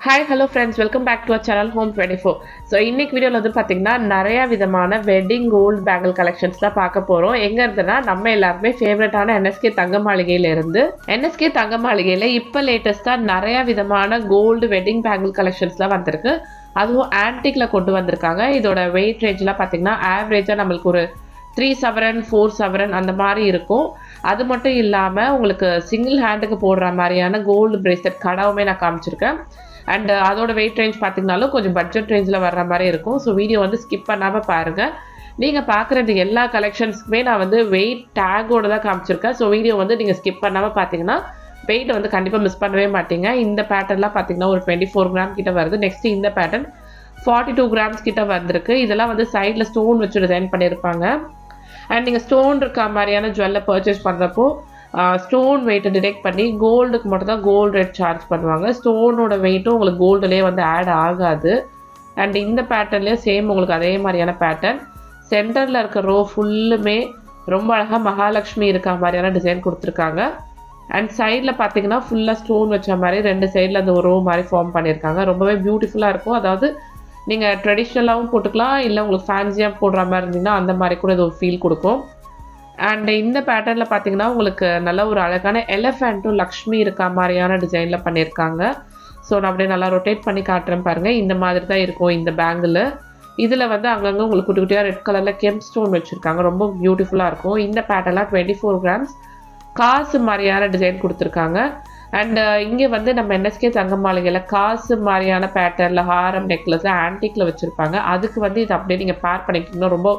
Hi hello friends, welcome back to our channel Home24. So இன்னைக்கு வீடியோவில் வந்து பார்த்தீங்கன்னா நிறையா விதமான வெட்டிங் கோல்டு பேங்கிள் கலெக்ஷன்ஸ் தான் பார்க்க போகிறோம். எங்கே இருந்துன்னா நம்ம எல்லாருமே ஃபேவரட்டான NSK தங்க மாளிகையிலேருந்து. NSK தங்க மாளிகையில் இப்போ லேட்டஸ்ட்டாக நிறையா விதமான கோல்டு வெட்டிங் பேங்கிள் கலெக்ஷன்ஸ்லாம் வந்திருக்கு. அதுவும் ஆன்டிக்கில் கொண்டு வந்திருக்காங்க. இதோட வெயிட் ரேஞ்செலாம் பார்த்தீங்கன்னா ஆவரேஜாக நம்மளுக்கு ஒரு 3 சவரன் 4 சவரன் அந்த மாதிரி இருக்கும். அது மட்டும் இல்லாமல் உங்களுக்கு சிங்கிள் ஹேண்டுக்கு போடுற மாதிரியான கோல்டு பிரேஸ்லெட் கடாவுமே நான் காமிச்சிருக்கேன். அண்ட் அதோட வெயிட் ரேஞ்ச் பார்த்தீங்கனாலும் கொஞ்சம் பட்ஜெட் ரேஞ்சில் வர்ற மாதிரி இருக்கும். ஸோ வீடியோ வந்து ஸ்கிப் பண்ணாமல் பாருங்கள். நீங்கள் பார்க்குறது எல்லா கலெக்ஷன்ஸ்க்குமே நான் வந்து வெயிட் டேக்கோடு தான் காமிச்சிருக்கேன். ஸோ வீடியோ வந்து நீங்கள் ஸ்கிப் பண்ணாமல் பார்த்தீங்கன்னா வெயிட்டை வந்து கண்டிப்பாக மிஸ் பண்ணவே மாட்டீங்க. இந்த பேட்டர்ன்லாம் பார்த்தீங்கன்னா ஒரு 24 கிராம் கிட்ட வருது. நெக்ஸ்ட் இந்த பேட்டர்ன் 42 கிராம்ஸ் கிட்ட வந்திருக்கு. இதெல்லாம் வந்து சைடில் ஸ்டோன் வச்சு டிசைன் பண்ணியிருப்பாங்க. அண்ட் நீங்கள் ஸ்டோன் இருக்க மாதிரியான ஜுவல்லை பர்ச்சேஸ் பண்ணுறப்போ ஸ்டோன் வெயிட்டை டிடெக்ட் பண்ணி கோல்டுக்கு மட்டும் தான் கோல்டு ரேட் சார்ஜ் பண்ணுவாங்க. ஸ்டோனோட வெயிட்டும் உங்களுக்கு கோல்டுலேயே வந்து ஆட் ஆகாது. அண்ட் இந்த பேட்டர்ன்லேயே சேம் உங்களுக்கு அதே மாதிரியான பேட்டர்ன். சென்டரில் இருக்க ரோ ஃபுல்லுமே ரொம்ப அழகாக மகாலட்சுமி இருக்க மாதிரியான டிசைன் கொடுத்துருக்காங்க. அண்ட் சைடில் பார்த்தீங்கன்னா ஃபுல்லாக ஸ்டோன் வச்ச மாதிரி 2 சைடில் அந்த ஒரு ரோ மாதிரி ஃபார்ம் பண்ணியிருக்காங்க. ரொம்பவே பியூட்டிஃபுல்லாக இருக்கும். அதாவது நீங்கள் ட்ரெடிஷ்னலாகவும் போட்டுக்கலாம், இல்லை உங்களுக்கு ஃபேன்சியாக போடுற மாதிரி இருந்தீங்கன்னா அந்த மாதிரி கூட இது ஒரு ஃபீல் கொடுக்கும். அண்ட் இந்த பேட்டர்னில் பார்த்தீங்கன்னா உங்களுக்கு நல்ல ஒரு அழகான எலிஃபெண்ட்டும் லக்ஷ்மி இருக்க மாதிரியான டிசைனில் பண்ணியிருக்காங்க. ஸோ நான் அப்படியே நல்லா ரொட்டேட் பண்ணி காட்டுறேன் பாருங்கள். இந்த மாதிரி தான் இருக்கும் இந்த பேங்கிள். இதில் வந்து அங்கங்கே உங்களுக்கு குட்டி குட்டியாக ரெட் கலரில் கெம் ஸ்டோன் வச்சுருக்காங்க. ரொம்ப பியூட்டிஃபுல்லாக இருக்கும். இந்த பேட்டர்லாம் 24 கிராம்ஸ் காசு மாதிரியான டிசைன் கொடுத்துருக்காங்க. அண்ட் இங்கே வந்து நம்ம NSK தங்க மாளிகையில் காசு மாதிரியான பேட்டர்னில் ஹாரம் நெக்லஸ் ஆன்டிக்கில் வச்சுருப்பாங்க. அதுக்கு வந்து இது அப்படியே நீங்கள் பேர் பண்ணிக்கிட்டீங்கன்னா ரொம்ப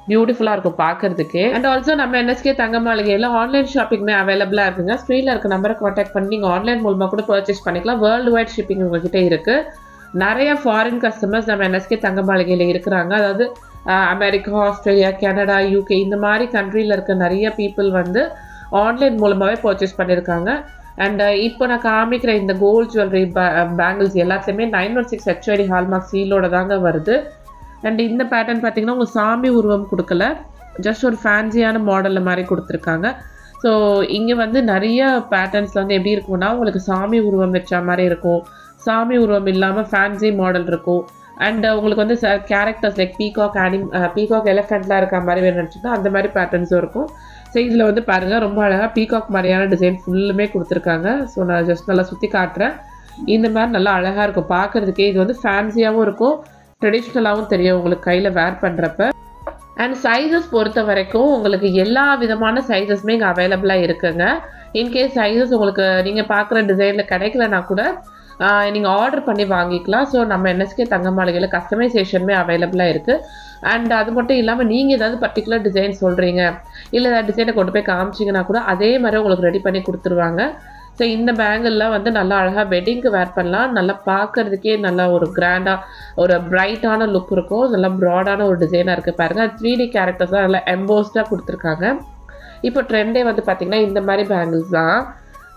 பியூட்டிஃபுல்லாக இருக்கும் பார்க்குறதுக்கு. அண்ட் ஆல்சோ நம்ம NSK தங்க மாளிகையில் ஆன்லைன் ஷாப்பிங்குமே அவைலபிளாக இருக்குங்க. ஸ்க்ரீனில் இருக்க நம்பரை கான்டாக்ட் பண்ணி நீங்கள் ஆன்லைன் மூலமாக கூட பர்ச்சேஸ் பண்ணிக்கலாம். வேர்ல்டு வைட் ஷிப்பிங் உங்கள்கிட்ட இருக்குது. நிறைய ஃபாரின் கஸ்டமர்ஸ் நம்ம NSK தங்க மாளிகையில் இருக்கிறாங்க. அதாவது அமெரிக்கா, ஆஸ்திரேலியா, கனடா, UK இந்த மாதிரி கண்ட்ரியில் இருக்க நிறைய பீப்புள் வந்து ஆன்லைன் மூலமாகவே பர்ச்சேஸ் பண்ணியிருக்காங்க. அண்ட் இப்போ நான் காமிக்கிற இந்த கோல்ட் ஜுவல்லரி பேங்கிள்ஸ் எல்லாத்துலேயுமே 916 HID ஹால்மார்க் சீலோட தாங்க வருது. அண்ட் இந்த பேட்டர்ன் பார்த்தீங்கன்னா உங்களுக்கு சாமி உருவம் கொடுக்கல, ஜஸ்ட் ஒரு ஃபேன்சியான மாடலில் மாதிரி கொடுத்துருக்காங்க. ஸோ இங்கே வந்து நிறைய பேட்டர்ன்ஸில் வந்து எப்படி இருக்கும்னா உங்களுக்கு சாமி உருவம் வச்ச மாதிரி இருக்கும், சாமி உருவம் இல்லாமல் ஃபேன்சி மாடல் இருக்கும். அண்ட் உங்களுக்கு வந்து கேரக்டர்ஸ் லைக் பீகாக் எலிஃபெண்ட்லாம் இருக்க மாதிரி வேணும்னா அந்த மாதிரி பேட்டர்ன்ஸும் இருக்கும். ஸோ இதில் வந்து பாருங்கள் ரொம்ப அழகாக பீகாக் மாதிரியான டிசைன் ஃபுல்லுமே கொடுத்துருக்காங்க. ஸோ நான் ஜஸ்ட் நல்லா சுற்றி காட்டுறேன். இந்த மாதிரி நல்லா அழகாக இருக்கும் பார்க்குறதுக்கே. இது வந்து ஃபேன்சியாகவும் இருக்கும், ட்ரெடிஷ்னலாகவும் தெரியும் உங்களுக்கு கையில் வேர் பண்ணுறப்ப. அண்ட் சைஸஸ் பொறுத்த வரைக்கும் உங்களுக்கு எல்லா விதமான சைஸஸுமே இங்கே அவைலபிளாக இருக்குங்க. இன்கேஸ் சைஸஸ் உங்களுக்கு நீங்கள் பார்க்குற டிசைனில் கிடைக்கலனா கூட நீங்கள் ஆர்டர் பண்ணி வாங்கிக்கலாம். ஸோ நம்ம NSK தங்க மாளிகையில் கஸ்டமைசேஷனுமே அவைலபிளாக இருக்குது. அண்ட் அது மட்டும் இல்லாமல் நீங்கள் ஏதாவது பர்டிகுலர் டிசைன் சொல்கிறீங்க, இல்லை ஏதாவது டிசைனை கொண்டு போய் காமிச்சிங்கன்னா கூட அதே மாதிரி உங்களுக்கு ரெடி பண்ணி கொடுத்துருவாங்க. ஸோ இந்த பேங்கிள்லாம் வந்து நல்லா அழகாக வெட்டிங்க்கு வேர் பண்ணலாம். நல்லா பார்க்குறதுக்கே நல்லா ஒரு கிராண்டாக ஒரு பிரைட்டான லுக் இருக்கும். நல்லா ப்ராடான ஒரு டிசைனாக இருக்குது பாருங்கள். 3D கேரக்டர்ஸ்லாம் நல்லா எம்போஸ்டாக கொடுத்துருக்காங்க. இப்போ ட்ரெண்டே வந்து பார்த்திங்கன்னா இந்த மாதிரி பேங்கிள்ஸ் தான்.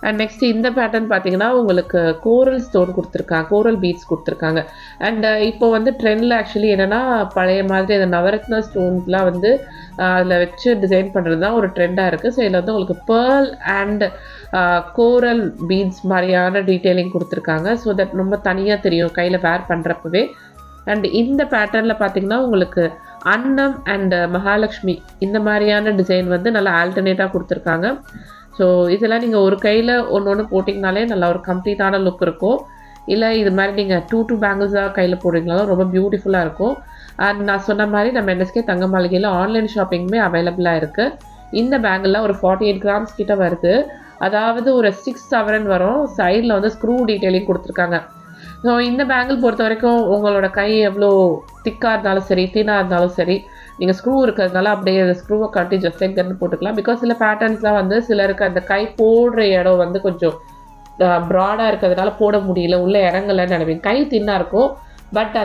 அண்ட் நெக்ஸ்ட் இந்த பேட்டர்ன் பார்த்தீங்கன்னா உங்களுக்கு கோரல் ஸ்டோன் கொடுத்துருக்காங்க, கோரல் பீட்ஸ் கொடுத்துருக்காங்க. அண்ட் இப்போ வந்து ட்ரெண்டில் ஆக்சுவலி என்னென்னா பழைய மாதிரி அந்த நவரத்னா ஸ்டோன்ஸ்லாம் வந்து அதில் வச்சு டிசைன் பண்ணுறது தான் ஒரு ட்ரெண்டாக இருக்குது. ஸோ இதில் வந்து உங்களுக்கு பேர்ல் அண்ட் கோரல் பீட்ஸ் மாதிரியான டீட்டெயிலிங் கொடுத்துருக்காங்க. ஸோ தட் ரொம்ப தனியாக தெரியும் கையில் வேர் பண்ணுறப்பவே. அண்ட் இந்த பேட்டர்னில் பார்த்தீங்கன்னா உங்களுக்கு அன்னம் அண்ட் மகாலட்சுமி இந்த மாதிரியான டிசைன் வந்து நல்லா ஆல்டர்னேட்டாக கொடுத்துருக்காங்க. ஸோ இதெல்லாம் நீங்கள் ஒரு கையில் ஒன்று போட்டிங்கனாலே நல்லா ஒரு கம்ப்ளீட்டான லுக் இருக்கும். இல்லை இது மாதிரி நீங்கள் 2 பேங்கிள்ஸாக கையில் போடுறீங்கனாலும் ரொம்ப பியூட்டிஃபுல்லாக இருக்கும். அண்ட் நான் சொன்ன மாதிரி நம்ம NSK தங்க மாளிகையில் ஆன்லைன் ஷாப்பிங்குமே அவைலபிளாக இருக்குது. இந்த பேங்கிளில் ஒரு 48 கிராம்ஸ் கிட்ட வருது. அதாவது ஒரு 6 சவரன் வரும். சைடில் வந்து ஸ்க்ரூ டீட்டெயிலிங் கொடுத்துருக்காங்க. ஸோ இந்த பேங்கிள் பொறுத்த வரைக்கும் உங்களோட கை எவ்வளோ திக்காக இருந்தாலும் சரி, தின்னாக இருந்தாலும் சரி, நீங்கள் ஸ்க்ரூ இருக்கிறதுனால அப்படியே அந்த ஸ்க்ரூவை கட்டி ஜஸ்ட் எங்கன்னு போட்டுக்கலாம். பிகாஸ் சில பேட்டர்ன்ஸ்லாம் வந்து சிலருக்கு அந்த கை போடுற இடம் வந்து கொஞ்சம் ப்ராடாக இருக்கிறதுனால போட முடியல, உள்ளே இறங்கலைன்னு நினைப்பீங்க. கை தின்னாக இருக்கும், பட்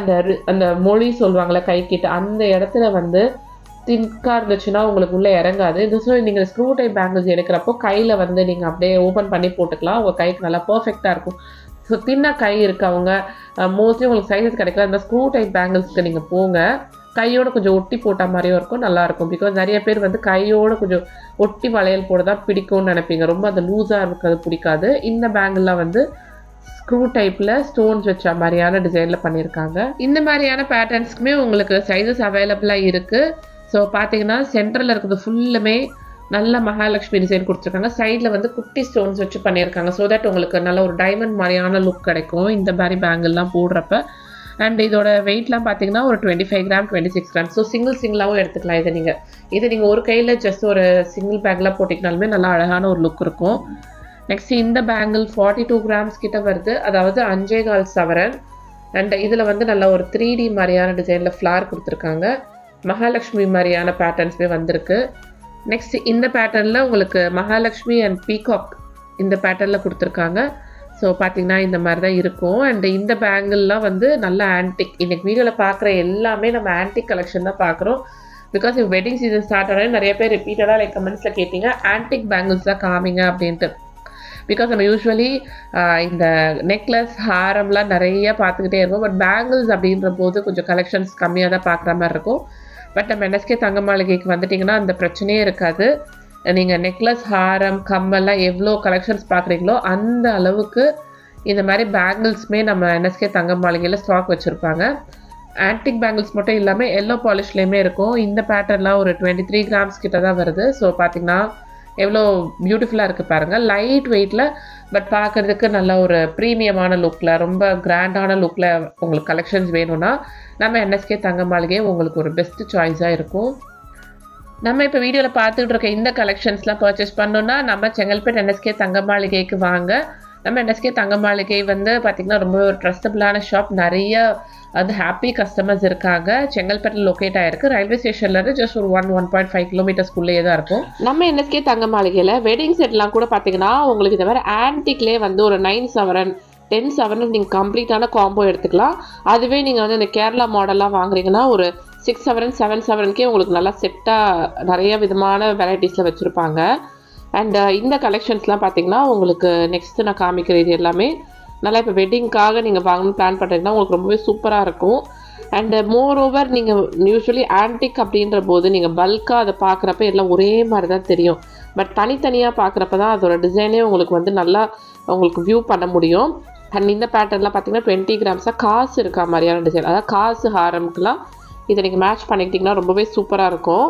அந்த மொழி சொல்லுவாங்களே கை கிட்ட அந்த இடத்துல வந்து திக்காக இருந்துச்சுன்னா உங்களுக்கு உள்ளே இறங்காது. ஸோ நீங்கள் ஸ்க்ரூ டைப் பேங்கிள்ஸ் எடுக்கிறப்போ கையில் வந்து நீங்கள் அப்படியே ஓப்பன் பண்ணி போட்டுக்கலாம். உங்கள் கைக்கு நல்லா பர்ஃபெக்டாக இருக்கும். ஸோ தின்ன கை இருக்கவங்க மோஸ்ட்லி உங்களுக்கு சைஸஸ் கிடைக்கல, அந்த ஸ்க்ரூ டைப் பேங்கிள்ஸ்க்கு நீங்கள் போங்க. கையோடு கொஞ்சம் ஒட்டி போட்ட மாதிரியும் இருக்கும், நல்லாயிருக்கும். பிகாஸ் நிறைய பேர் வந்து கையோடு கொஞ்சம் ஒட்டி வளையல் போட தான் பிடிக்கும்னு நினைப்பீங்க. ரொம்ப அந்த லூஸாக இருக்கிறது பிடிக்காது. இந்த பேங்கிள்லாம் வந்து ஸ்க்ரூ டைப்பில் ஸ்டோன்ஸ் வச்ச மாதிரியான டிசைனில் பண்ணியிருக்காங்க. இந்த மாதிரியான பேட்டர்ன்ஸ்க்குமே உங்களுக்கு சைஸஸ் அவைலபிளாக இருக்குது. ஸோ பார்த்தீங்கன்னா சென்டரில் இருக்கிறது ஃபுல்லுமே நல்ல மகாலட்சுமி டிசைன் கொடுத்துருக்காங்க. சைடில் வந்து குட்டி ஸ்டோன்ஸ் வச்சு பண்ணியிருக்காங்க. ஸோ தட் உங்களுக்கு நல்ல ஒரு டைமண்ட் மாதிரியான லுக் கிடைக்கும் இந்த மாதிரி பேங்கிள்லாம் போடுறப்ப. அண்ட் இதோட வெயிட்லாம் பார்த்தீங்கன்னா ஒரு 25 கிராம் 26 கிராம். ஸோ சிங்கிளாகவும் எடுத்துக்கலாம். இதை நீங்கள் ஒரு கையில் ஜஸ்ட் ஒரு சிங்கிள் பேக்கில் போட்டிங்கனாலுமே நல்லா அழகான ஒரு லுக் இருக்கும். நெக்ஸ்ட் இந்த பேங்கிள் 42 கிராம்ஸ் கிட்ட வருது, அதாவது 5.25 சவரன். அண்ட் இதில் வந்து நல்ல ஒரு 3D மாதிரியான டிசைனில் ஃப்ளார் கொடுத்துருக்காங்க. மகாலட்சுமி மாதிரியான பேட்டர்ன்ஸுமே வந்திருக்கு. நெக்ஸ்ட் இந்த பேட்டர்னில் உங்களுக்கு மகாலட்சுமி அண்ட் பீகாக் இந்த பேட்டர்னில் கொடுத்துருக்காங்க. ஸோ பார்த்தீங்கன்னா இந்த மாதிரி தான் இருக்கும். அண்ட் இந்த பேங்கிள்லாம் வந்து நல்ல ஆன்டிக். இன்றைக்கி வீடியோவில் பார்க்குற எல்லாமே நம்ம ஆன்டிக் கலெக்ஷன் தான் பார்க்குறோம். பிகாஸ் வெட்டிங் சீசன் ஸ்டார்ட் ஆனால் நிறைய பேர் ரிப்பீட்டடாக லைக் கமெண்ட்ஸில் கேட்டிங்க ஆன்டிக் பேங்கிள்ஸ் தான் காமிங்க அப்படின்ட்டு. பிகாஸ் நம்ம யூஸ்வலி இந்த நெக்லஸ் ஹாரம்லாம் நிறைய பார்த்துக்கிட்டே இருப்போம். பட் பேங்கிள்ஸ் அப்படின்ற போது கொஞ்சம் கலெக்ஷன்ஸ் கம்மியாக தான் பார்க்குற மாதிரி இருக்கும். பட் நம்ம NSK தங்க மாளிகைக்கு வந்துட்டிங்கன்னா அந்த பிரச்சனையே இருக்காது. நீங்கள் நெக்லஸ் ஹாரம் கம்மெல்லாம் எவ்வளோ கலெக்ஷன்ஸ் பார்க்குறீங்களோ அந்த அளவுக்கு இந்த மாதிரி பேங்கிள்ஸுமே நம்ம NSK தங்க மாளிகையில் ஸ்டாக் வச்சுருப்பாங்க. ஆன்டிக் பேங்கிள்ஸ் மட்டும் இல்லாமல் எல்லோ பாலிஷ்லேயுமே இருக்கும். இந்த பேட்டர்ன்லாம் ஒரு 23 கிராம்ஸ் கிட்ட தான் வருது. ஸோ பார்த்திங்கன்னா எவ்வளோ பியூட்டிஃபுல்லாக இருக்குது பாருங்கள். லைட் வெயிட்டில் பட் பார்க்குறதுக்கு நல்ல ஒரு ப்ரீமியமான லுக்கில் ரொம்ப கிராண்டான லுக்கில் உங்களுக்கு கலெக்ஷன்ஸ் வேணும்னா நம்ம NSK தங்க மாளிகை உங்களுக்கு ஒரு பெஸ்ட்டு சாய்ஸாக இருக்கும். நம்ம இப்போ வீடியோவில் பார்த்துக்கிட்டு இருக்க இந்த கலெக்ஷன்ஸ்லாம் பர்ச்சேஸ் பண்ணோன்னா நம்ம செங்கல்பேட் NSK தங்க மாளிகைக்கு வாங்க. நம்ம NSK தங்க மாளிகை வந்து பார்த்திங்கன்னா ரொம்ப ஒரு ட்ரஸ்டபுளான ஷாப். நிறைய அது ஹாப்பி கஸ்டமர்ஸ் இருக்காங்க. செங்கல்பேட்டில் லொக்கேட் ஆகிருக்கு. ரயில்வே ஸ்டேஷன்லேருந்து ஜஸ்ட் ஒரு 1.5 கிலோமீட்டர்ஸ்குள்ளேயே தான் இருக்கும். நம்ம NSK தங்க மாளிகையில் வெட்டிங் செட்லாம் கூட பார்த்திங்கன்னா உங்களுக்கு இந்த மாதிரி ஆன்டிக்லேயே வந்து ஒரு 9 சவரன் 10 சவரன் நீங்கள் கம்ப்ளீட்டான காம்போ எடுத்துக்கலாம். அதுவே நீங்கள் வந்து இந்த கேரளா மாடல்லாம் வாங்குறீங்கன்னா ஒரு 6 சவரன் 7 சவரனுக்கே உங்களுக்கு நல்லா செட்டாக நிறைய விதமான வெரைட்டிஸில் வச்சுருப்பாங்க. அண்ட் இந்த கலெக்ஷன்ஸ்லாம் பார்த்தீங்கன்னா உங்களுக்கு நெக்ஸ்ட்டு நான் காமிக்கிற இது எல்லாமே நல்லா இப்போ வெட்டிங்க்காக நீங்கள் வாங்கணும்னு பிளான் பண்ணுறீங்கன்னா உங்களுக்கு ரொம்பவே சூப்பராக இருக்கும். அண்டு மோர் ஓவர் நீங்கள் யூஸ்வலி ஆன்டிக் அப்படின்ற போது நீங்கள் பல்காக அதை பார்க்குறப்ப எல்லாம் ஒரே மாதிரி தான் தெரியும். பட் தனித்தனியாக பார்க்குறப்ப தான் அதோட டிசைனே உங்களுக்கு வந்து நல்லா உங்களுக்கு வியூ பண்ண முடியும். அண்ட் இந்த பேட்டர்ன்லாம் பார்த்தீங்கன்னா 20 கிராம்ஸாக காசு இருக்கா மாதிரியான டிசைன், அதாவது காசு ஹாரம்க்குலாம் இதை நீங்கள் மேட்ச் பண்ணிக்கிட்டிங்கன்னா ரொம்பவே சூப்பராக இருக்கும்.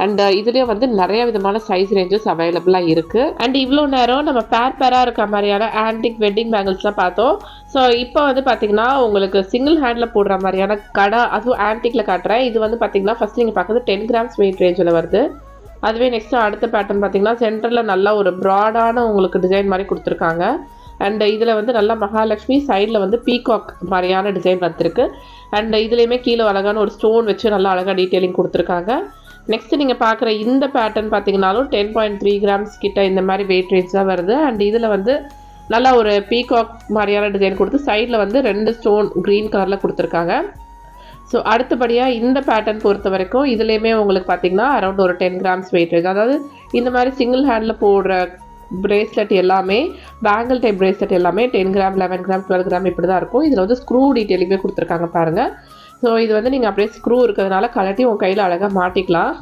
அண்ட் இதுலேயே வந்து நிறைய விதமான சைஸ் ரேஞ்சஸ் அவைலபிளாக இருக்குது. அண்ட் இவ்வளோ நேரம் நம்ம பேராக இருக்க மாதிரியான ஆன்டிக் வெட்டிங் பேங்கிள்ஸ்லாம் பார்த்தோம். ஸோ இப்போ வந்து பார்த்திங்கன்னா உங்களுக்கு சிங்கிள் ஹேண்டில் போடுற மாதிரியான கடை அதுவும் ஆன்டிக்கில் காட்டுறேன். இது வந்து பார்த்திங்கன்னா ஃபஸ்ட் நீங்கள் பார்க்குறது 10 கிராம்ஸ் வெயிட் ரேஞ்சில் வருது. அதுவே நெக்ஸ்ட்டு அடுத்த பேட்டர்ன் பார்த்திங்கன்னா சென்டரில் நல்லா ஒரு ப்ராடான உங்களுக்கு டிசைன் மாதிரி கொடுத்துருக்காங்க. அண்ட் இதில் வந்து நல்லா மகாலட்சுமி சைடில் வந்து பீகாக் மாதிரியான டிசைன் வந்துருக்கு. அண்ட் இதுலேயுமே கீழே அழகான ஒரு ஸ்டோன் வச்சு நல்லா அழகாக டீட்டெயிலிங் கொடுத்துருக்காங்க. நெக்ஸ்ட் நீங்கள் பார்க்குற இந்த பேட்டர்ன் பார்த்தீங்கன்னாலும் 10.3 கிராம்ஸ் கிட்ட இந்த மாதிரி வெயிட் ரேஞ்ச் தான் வருது. அண்ட் இதில் வந்து நல்லா ஒரு பீகாக் மாதிரியான டிசைன் கொடுத்து சைடில் வந்து 2 ஸ்டோன் க்ரீன் கலரில் கொடுத்துருக்காங்க. ஸோ அடுத்தபடியாக இந்த பேட்டர்ன் பொறுத்த வரைக்கும் இதுலேயுமே உங்களுக்கு பார்த்தீங்கன்னா அரௌண்ட் ஒரு 10 கிராம்ஸ் வெயிட் ரேஞ்ச், அதாவது இந்த மாதிரி சிங்கிள் ஹேண்டில் போடுற பிரேஸ்லெட் எல்லாமே பேங்கிள் டைப் பிரேஸ்லெட் எல்லாமே 10 கிராம் 11 கிராம் 12 கிராம் இப்படி தான் இருக்கும். இதில் வந்து ஸ்க்ரூ டீட்டெயிலுமே கொடுத்துருக்காங்க பாருங்கள். ஸோ இது வந்து நீங்கள் அப்படியே ஸ்க்ரூ இருக்கிறதுனால கலட்டி உங்கள் கையில் அழகாக மாட்டிக்கலாம்.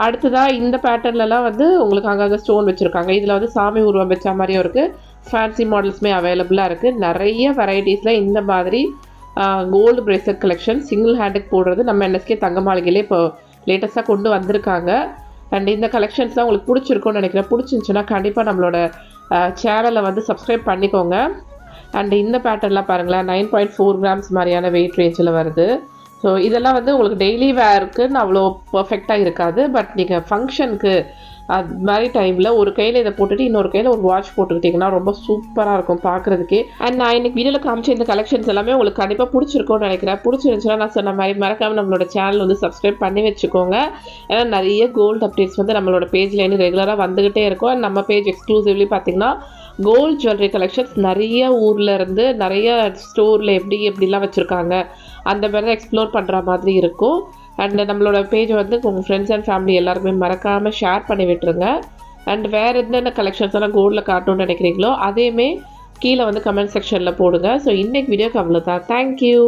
அடுத்ததாக இந்த பேட்டர்ன்லலாம் வந்து உங்களுக்கு அங்கங்கே ஸ்டோன் வச்சுருக்காங்க. இதில் வந்து சாமி உருவம் வச்ச மாதிரியும் இருக்குது. ஃபேன்சி மாடல்ஸுமே அவைலபிளாக இருக்குது. நிறைய வெரைட்டிஸில் இந்த மாதிரி கோல்டு பிரேஸ்லெட் கலெக்ஷன் சிங்கிள் ஹேண்டுக்கு போடுறது நம்ம NSK தங்க மாளிகையிலே இப்போ லேட்டஸ்ட்டாக கொண்டு வந்திருக்காங்க. அண்ட் இந்த கலெக்ஷன்ஸ்லாம் உங்களுக்கு பிடிச்சிருக்கும்னு நினைக்கிறேன். பிடிச்சிருந்துச்சுன்னா கண்டிப்பாக நம்மளோட சேனலை வந்து சப்ஸ்கிரைப் பண்ணிக்கோங்க. அண்ட் இந்த பேட்டர்ன்லாம் பாருங்களேன் 9.4 கிராம்ஸ் மாதிரியான வெயிட் ரேஞ்சில் வருது. ஸோ இதெல்லாம் வந்து உங்களுக்கு டெய்லி வேர்க்குன்னு அவ்வளோ பர்ஃபெக்டாக இருக்காது. பட் நீங்கள் ஃபங்க்ஷனுக்கு அது மாதிரி டைமில் ஒரு கையில் இதை போட்டுட்டு இன்னொரு கையில் ஒரு வாட்ச் போட்டுக்கிட்டிங்கன்னா ரொம்ப சூப்பராக இருக்கும் பார்க்குறதுக்கே. அண்ட் நான் இன்றைக்கி வீடியோவில் காமிச்ச இந்த கலெக்ஷன்ஸ் எல்லாமே உங்களுக்கு கண்டிப்பாக பிடிச்சிருக்கும்னு நினைக்கிறேன். பிடிச்சிருந்துச்சுன்னா நான் சொன்ன மாதிரி மறக்காமல் நம்மளோட சேனல் வந்து சப்ஸ்கிரைப் பண்ணி வச்சுக்கோங்க. ஏன்னா நிறைய கோல்டு அப்டேட்ஸ் வந்து நம்மளோட பேஜில் இன்னும் ரெகுலராக வந்துக்கிட்டே இருக்கும். அண்ட் நம்ம பேஜ் எக்ஸ்க்ளூசிவ்லி பார்த்திங்கன்னா கோல்டு ஜுவல்லரி கலெக்ஷன்ஸ் நிறைய ஊரில் இருந்து நிறைய ஸ்டோரில் எப்படிலாம் வச்சுருக்காங்க அந்த மாதிரி தான் எக்ஸ்ப்ளோர் பண்ணுற மாதிரி இருக்கும். அண்ட் நம்மளோட பேஜை வந்து உங்கள் ஃப்ரெண்ட்ஸ் அண்ட் ஃபேமிலி எல்லாருமே மறக்காமல் ஷேர் பண்ணி விட்டுருங்க. அண்ட் வேறு என்னென்ன கலெக்ஷன்ஸ் எல்லாம் கோல்டில் காட்டணும்னு நினைக்கிறீங்களோ அதையுமே கீழே வந்து கமெண்ட் செக்ஷனில் போடுங்க. ஸோ இன்றைக்கி வீடியோக்கு அவ்வளோதான். தேங்க்யூ.